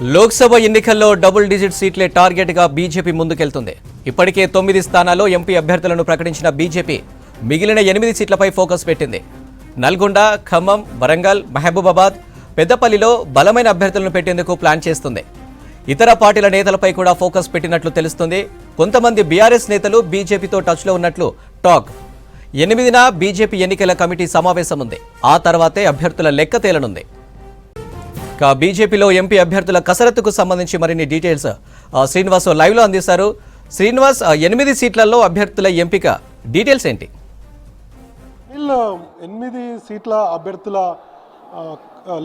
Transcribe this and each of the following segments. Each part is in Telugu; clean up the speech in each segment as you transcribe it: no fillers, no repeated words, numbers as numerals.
లోక్సభ ఎన్నికల్లో డబుల్ డిజిట్ సీట్లే టార్గెట్గా బీజేపీ ముందుకెళ్తుంది. ఇప్పటికే 9 స్థానాల్లో ఎంపీ అభ్యర్థులను ప్రకటించిన బీజేపీ మిగిలిన 8 సీట్లపై ఫోకస్ పెట్టింది. నల్గొండ, ఖమ్మం, వరంగల్, మహబూబాబాద్, పెద్దపల్లిలో బలమైన అభ్యర్థులను పెట్టేందుకు ప్లాన్ చేస్తుంది. ఇతర పార్టీల నేతలపై కూడా ఫోకస్ పెట్టినట్లు తెలుస్తుంది. కొంతమంది బీఆర్ఎస్ నేతలు బీజేపీతో టచ్లో ఉన్నట్లు టాక్. 8న బీజేపీ ఎన్నికల కమిటీ సమావేశం ఉంది. ఆ తర్వాతే అభ్యర్థుల లెక్క తేలనుంది. బీజేపీలో ఎంపీ అభ్యర్థుల కసరత్తుకు సంబంధించి మరిన్ని డీటెయిల్స్ శ్రీనివాస్ లైవ్ లో అందిస్తారు. శ్రీనివాస్, 8 సీట్లలో అభ్యర్థుల ఎంపిక డీటెయిల్స్ ఏంటి? 8 సీట్ల అభ్యర్థుల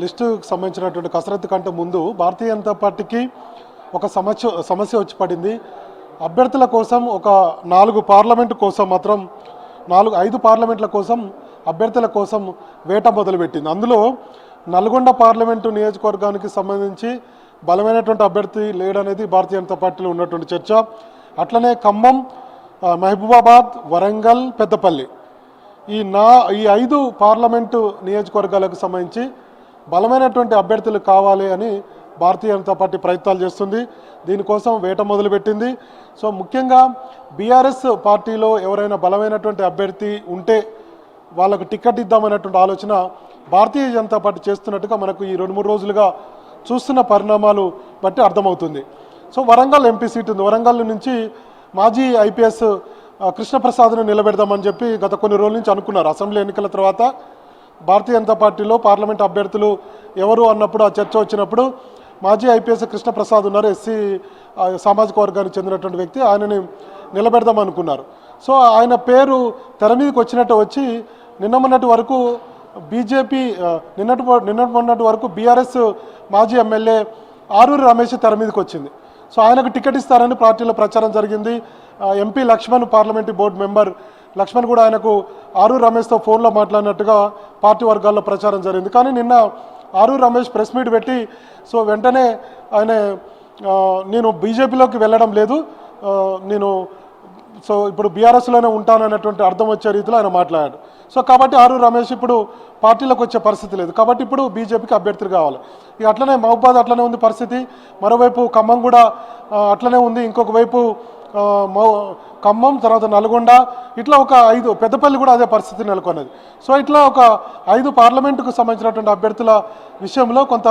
లిస్టుకు సంబంధించినటువంటి కసరత్తు కంటే ముందు భారతీయ జనతా పార్టీకి ఒక సమస్య వచ్చి పడింది. అభ్యర్థుల కోసం ఒక 4 పార్లమెంటు కోసం మాత్రం 5 పార్లమెంట్ల కోసం అభ్యర్థుల కోసం వేట మొదలుపెట్టింది. అందులో నల్గొండ పార్లమెంటు నియోజకవర్గానికి సంబంధించి బలమైనటువంటి అభ్యర్థి లేడనేది భారతీయ జనతా పార్టీలో ఉన్నటువంటి చర్చ. అట్లనే ఖమ్మం, మహబూబాబాద్, వరంగల్, పెద్దపల్లి ఈ 5 పార్లమెంటు నియోజకవర్గాలకు సంబంధించి బలమైనటువంటి అభ్యర్థులు కావాలి అని భారతీయ జనతా పార్టీ ప్రయత్నాలు చేస్తుంది. దీనికోసం వేట మొదలుపెట్టింది. సో ముఖ్యంగా బీఆర్ఎస్ పార్టీలో ఎవరైనా బలమైనటువంటి అభ్యర్థి ఉంటే వాళ్ళకు టికెట్ ఇద్దామనేటువంటి ఆలోచన భారతీయ జనతా పార్టీ చేస్తున్నట్టుగా మనకు ఈ 2-3 రోజులుగా చూస్తున్న పరిణామాలు బట్టి అర్థమవుతుంది. సో వరంగల్ ఎంపీ సీట్ ఉంది. వరంగల్ నుంచి మాజీ ఐపీఎస్ కృష్ణప్రసాద్ను నిలబెడదామని చెప్పి గత కొన్ని రోజుల నుంచి అనుకున్నారు. అసెంబ్లీ ఎన్నికల తర్వాత భారతీయ జనతా పార్టీలో పార్లమెంట్ అభ్యర్థులు ఎవరు అన్నప్పుడు ఆ చర్చ వచ్చినప్పుడు మాజీ ఐపీఎస్ కృష్ణప్రసాద్ ఉన్నారు, ఎస్సీ సామాజిక వర్గానికి చెందినటువంటి వ్యక్తి, ఆయనని నిలబెడదాం అనుకున్నారు. సో ఆయన పేరు తెర మీదకి వచ్చినట్టు వచ్చి నిన్నమన్నటి వరకు బీజేపీ నిన్నటి వరకు బీఆర్ఎస్ మాజీ ఎమ్మెల్యే ఆరూరి రమేష్ తెర మీదకి వచ్చింది. సో ఆయనకు టికెట్ ఇస్తారని పార్టీలో ప్రచారం జరిగింది. MP Laxman, parliamentary board member Laxman కూడా ఆయనకు ఆరూరి రమేష్తో ఫోన్లో మాట్లాడినట్టుగా పార్టీ వర్గాల్లో ప్రచారం జరిగింది. కానీ నిన్న ఆరూరి రమేష్ ప్రెస్ మీట్ పెట్టి సో వెంటనే ఆయన నేను బీజేపీలోకి వెళ్ళడం లేదు, నేను సో ఇప్పుడు బీఆర్ఎస్లోనే ఉంటానన్నటువంటి అర్థం వచ్చే రీతిలో ఆయన మాట్లాడాడు. సో కాబట్టి ఆరూరి రమేష్ ఇప్పుడు పార్టీలోకి వచ్చే పరిస్థితి లేదు. కాబట్టి ఇప్పుడు బీజేపీకి అభ్యర్థులు కావాలి. ఇక అట్లనే మహబూబాబాద్ అట్లనే ఉంది పరిస్థితి. మరోవైపు ఖమ్మం కూడా అట్లనే ఉంది. ఇంకొక వైపు ఖమ్మం, తర్వాత నల్గొండ, ఇట్లా ఒక 5 పెద్దపల్లి కూడా అదే పరిస్థితి నెలకొన్నది. సో ఇట్లా ఒక 5 పార్లమెంటుకు సంబంధించినటువంటి అభ్యర్థుల విషయంలో కొంత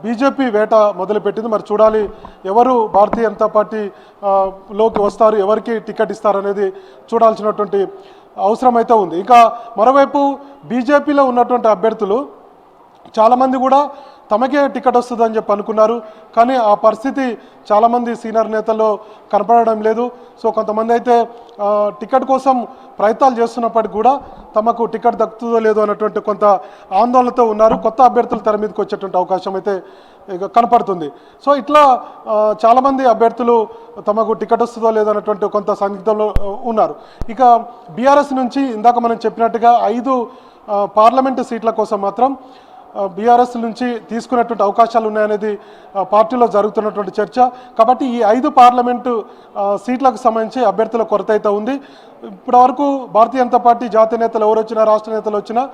బీజేపీ వేట మొదలుపెట్టింది. మరి చూడాలి ఎవరు భారతీయ జనతా పార్టీలోకి వస్తారు, ఎవరికి టికెట్ ఇస్తారనేది చూడాల్సినటువంటి అవసరం అయితే ఉంది. ఇంకా మరోవైపు బీజేపీలో ఉన్నటువంటి అభ్యర్థులు చాలామంది కూడా తమకే టికెట్ వస్తుందని చెప్పి అనుకున్నారు. కానీ ఆ పరిస్థితి చాలామంది సీనియర్ నేతల్లో కనపడడం లేదు. సో కొంతమంది అయితే టికెట్ కోసం ప్రయత్నాలు చేస్తున్నప్పటికీ కూడా తమకు టికెట్ దక్కుతుందో లేదో అన్నటువంటి కొంత ఆందోళనతో ఉన్నారు. కొత్త అభ్యర్థులు తెర మీదకి వచ్చేటువంటి అవకాశం అయితే కనపడుతుంది. సో ఇట్లా చాలామంది అభ్యర్థులు తమకు టికెట్ వస్తుందో లేదో అన్నటువంటి కొంత సందిగ్ధంలో ఉన్నారు. ఇక బీఆర్ఎస్ నుంచి ఇందాక మనం చెప్పినట్టుగా 5 పార్లమెంటు సీట్ల కోసం మాత్రం బీఆర్ఎస్ నుంచి తీసుకునేటువంటి అవకాశాలు ఉన్నాయనేది పార్టీలో జరుగుతున్నటువంటి చర్చ. కాబట్టి ఈ 5 పార్లమెంటు సీట్లకు సంబంధించి అభ్యర్థుల కొరత అయితే ఉంది. ఇప్పటివరకు భారతీయ జనతా పార్టీ జాతీయ నేతలు ఎవరు వచ్చినా, రాష్ట్ర నేతలు వచ్చినా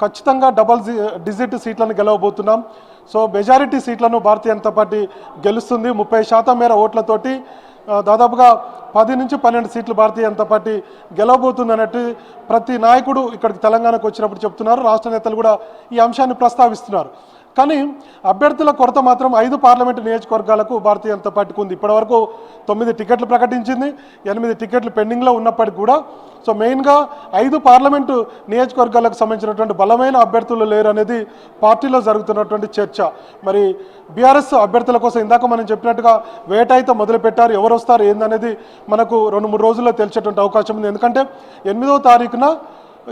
ఖచ్చితంగా డబల్ డిజిట్ సీట్లను గెలవబోతున్నాం. సో మెజారిటీ సీట్లను భారతీయ జనతా పార్టీ గెలుస్తుంది. 30% మేర ఓట్లతోటి దాదాపుగా 10 నుంచి 12 సీట్లు భారతీయ జనతా పార్టీ గెలవబోతుంది అన్నట్టు ప్రతి నాయకుడు ఇక్కడికి తెలంగాణకు వచ్చినప్పుడు చెప్తున్నారు. రాష్ట్ర నేతలు కూడా ఈ అంశాన్ని ప్రస్తావిస్తున్నారు. కానీ అభ్యర్థుల కొరత మాత్రం 5 పార్లమెంటు నియోజకవర్గాలకు భారతీయ జనతా పార్టీకి ఉంది. ఇప్పటివరకు 9 టికెట్లు ప్రకటించింది, 8 టికెట్లు పెండింగ్లో ఉన్నప్పటికీ కూడా సో మెయిన్గా 5 పార్లమెంటు నియోజకవర్గాలకు సంబంధించినటువంటి బలమైన అభ్యర్థులు లేరు అనేది పార్టీలో జరుగుతున్నటువంటి చర్చ. మరి బీఆర్ఎస్ అభ్యర్థుల కోసం ఇందాక మనం చెప్పినట్టుగా వేట అయితే మొదలుపెట్టారు. ఎవరు వస్తారు ఏందనేది మనకు 2-3 రోజుల్లో తెలిసేటువంటి అవకాశం ఉంది. ఎందుకంటే 8వ తారీఖున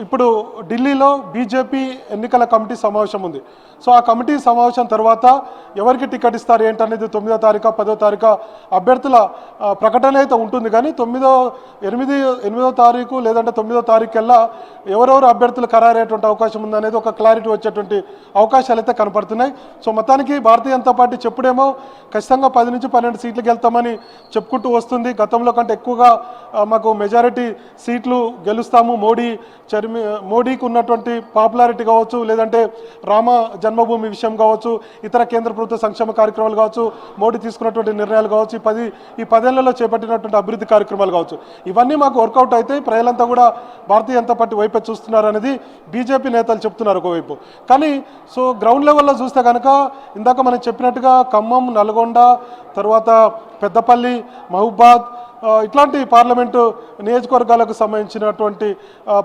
ఇప్పుడు ఢిల్లీలో బీజేపీ ఎన్నికల కమిటీ సమావేశం ఉంది. సో ఆ కమిటీ సమావేశం తర్వాత ఎవరికి టికెట్ ఇస్తారు ఏంటనేది 9వ తారీఖు 10వ తారీఖు అభ్యర్థుల ప్రకటన అయితే ఉంటుంది. కానీ 8వ తారీఖు లేదంటే 9వ తారీఖు కల్లా ఎవరెవరు అభ్యర్థులు ఖరారయ్యేటువంటి అవకాశం ఉందనేది ఒక క్లారిటీ వచ్చేటువంటి అవకాశాలు అయితే కనపడుతున్నాయి. సో మొత్తానికి భారతీయ జనతా పార్టీ చెప్పుడేమో ఖచ్చితంగా 10 నుంచి 12 సీట్లకు వెళ్తామని చెప్పుకుంటూ వస్తుంది. గతంలో కంటే ఎక్కువగా మాకు మెజారిటీ సీట్లు గెలుస్తాము, మోడీ మోడీకి ఉన్నటువంటి పాపులారిటీ కావచ్చు, లేదంటే రామ జన్మభూమి విషయం కావచ్చు, ఇతర కేంద్ర ప్రభుత్వ సంక్షేమ కార్యక్రమాలు కావచ్చు, మోడీ తీసుకున్నటువంటి నిర్ణయాలు కావచ్చు, ఈ 10 ఏళ్లలో చేపట్టినటువంటి అభివృద్ధి కార్యక్రమాలు కావచ్చు, ఇవన్నీ మాకు వర్కౌట్ అయితే ప్రజలంతా కూడా భారతీయ జనతా పార్టీ వైపే చూస్తున్నారు అనేది బీజేపీ నేతలు చెప్తున్నారు ఒకవైపు. కానీ సో గ్రౌండ్ లెవెల్లో చూస్తే కనుక ఇందాక మనం చెప్పినట్టుగా ఖమ్మం, నల్గొండ, తర్వాత పెద్దపల్లి, మహబూబాద్ ఇట్లాంటి పార్లమెంటు నియోజకవర్గాలకు సంబంధించినటువంటి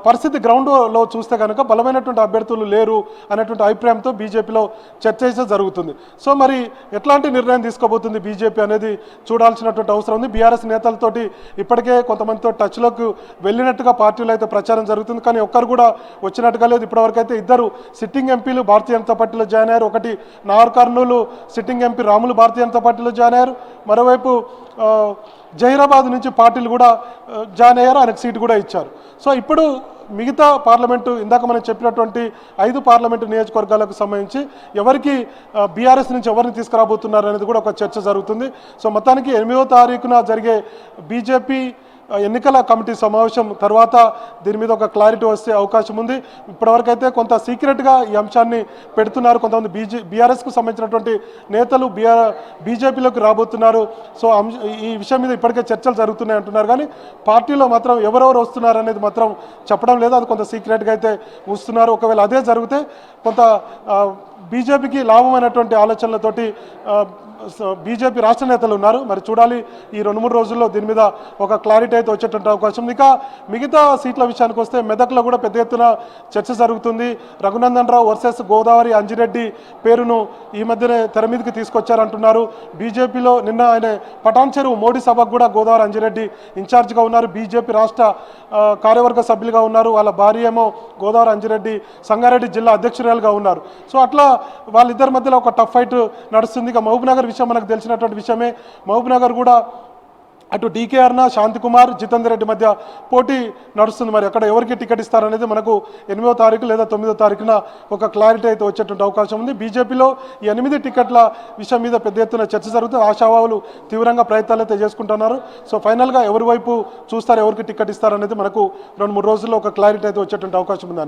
పరిస్థితి గ్రౌండ్లో చూస్తే కనుక బలమైనటువంటి అభ్యర్థులు లేరు అనేటువంటి అభిప్రాయంతో బీజేపీలో చర్చ అయితే జరుగుతుంది. సో మరి ఎట్లాంటి నిర్ణయం తీసుకోబోతుంది బీజేపీ అనేది చూడాల్సినటువంటి అవసరం ఉంది. బీఆర్ఎస్ నేతలతోటి ఇప్పటికే కొంతమందితో టచ్లోకి వెళ్ళినట్టుగా పార్టీలో అయితే ప్రచారం జరుగుతుంది, కానీ ఒక్కరు కూడా వచ్చినట్టుగా లేదు. ఇప్పటివరకు అయితే 2 సిట్టింగ్ ఎంపీలు భారతీయ జనతా పార్టీలో జాయిన్ అయ్యారు. ఒకటి నాగర్ కర్నూలు సిట్టింగ్ ఎంపీ రాములు భారతీయ జనతా పార్టీలో జాయిన్ అయ్యారు. మరోవైపు జహీరాబాద్ నుంచి పార్టీలు కూడా జాయిన్ అయ్యారు, ఆయనకు సీటు కూడా ఇచ్చారు. సో ఇప్పుడు మిగతా పార్లమెంటు ఇందాక మనం చెప్పినటువంటి 5 పార్లమెంటు నియోజకవర్గాలకు సంబంధించి ఎవరికి బీఆర్ఎస్ నుంచి ఎవరిని తీసుకురాబోతున్నారు అనేది కూడా ఒక చర్చ జరుగుతుంది. సో మొత్తానికి 8వ తారీఖున జరిగే బీజేపీ ఎన్నికల కమిటీ సమావేశం తర్వాత దీని మీద ఒక క్లారిటీ వస్తే అవకాశం ఉంది. ఇప్పటివరకు అయితే కొంత సీక్రెట్గా ఈ అంశాన్ని పెడుతున్నారు. కొంతమంది బీఆర్ఎస్కు సంబంధించినటువంటి నేతలు బీజేపీలోకి రాబోతున్నారు. సో ఈ విషయం మీద ఇప్పటికే చర్చలు జరుగుతున్నాయి అంటున్నారు, కానీ పార్టీలో మాత్రం ఎవరెవరు వస్తున్నారు అనేది మాత్రం చెప్పడం లేదు. అది కొంత సీక్రెట్గా అయితే ఉంచుతున్నారు. ఒకవేళ అదే జరిగితే కొంత బీజేపీకి లాభమైనటువంటి ఆలోచనలతోటి బీజేపీ రాష్ట్ర నేతలు ఉన్నారు. మరి చూడాలి, ఈ 2-3 రోజుల్లో దీని మీద ఒక క్లారిటీ అయితే వచ్చేటువంటి అవకాశం ఉంది. ఇక మిగతా సీట్ల విషయానికి వస్తే మెదక్లో కూడా పెద్ద ఎత్తున చర్చ జరుగుతుంది. రఘునందన్ రావు వర్సెస్ గోదావరి అంజిరెడ్డి పేరును ఈ మధ్యనే తెర మీదకి తీసుకొచ్చారంటున్నారు. బీజేపీలో నిన్న ఆయన పటాన్ చెరువు మోడీ సభకు కూడా గోదావరి అంజిరెడ్డి ఇన్ఛార్జ్గా ఉన్నారు. బీజేపీ రాష్ట్ర కార్యవర్గ సభ్యులుగా ఉన్నారు. వాళ్ళ భార్య ఏమో గోదావరి అంజిరెడ్డి సంగారెడ్డి జిల్లా అధ్యక్షురాలుగా ఉన్నారు. సో అట్లా వాళ్ళిద్దరి మధ్యలో ఒక టఫ్ ఫైట్ నడుస్తుంది. ఇక మహబూబ్ నగర్ విషయం మనకు తెలిసినటువంటి విషయమే. మహబూబ్ నగర్ కూడా అటు డీకేఆర్న శాంతికుమార్, జితేందర్ రెడ్డి మధ్య పోటీ నడుస్తుంది. మరి అక్కడ ఎవరికి టికెట్ ఇస్తారనేది మనకు 8వ తారీఖు లేదా 9వ తారీఖున ఒక క్లారిటీ అయితే వచ్చేటువంటి అవకాశం ఉంది. బీజేపీలో ఈ 8 టికెట్ల విషయం మీద పెద్ద ఎత్తున చర్చ జరుగుతుంది. ఆశావాహులు తీవ్రంగా ప్రయత్నాలు అయితే చేసుకుంటున్నారు. సో ఫైనల్గా ఎవరి వైపు చూస్తారు, ఎవరికి టికెట్ ఇస్తారనేది మనకు 2-3 రోజుల్లో ఒక క్లారిటీ అయితే వచ్చేటువంటి అవకాశం ఉంది.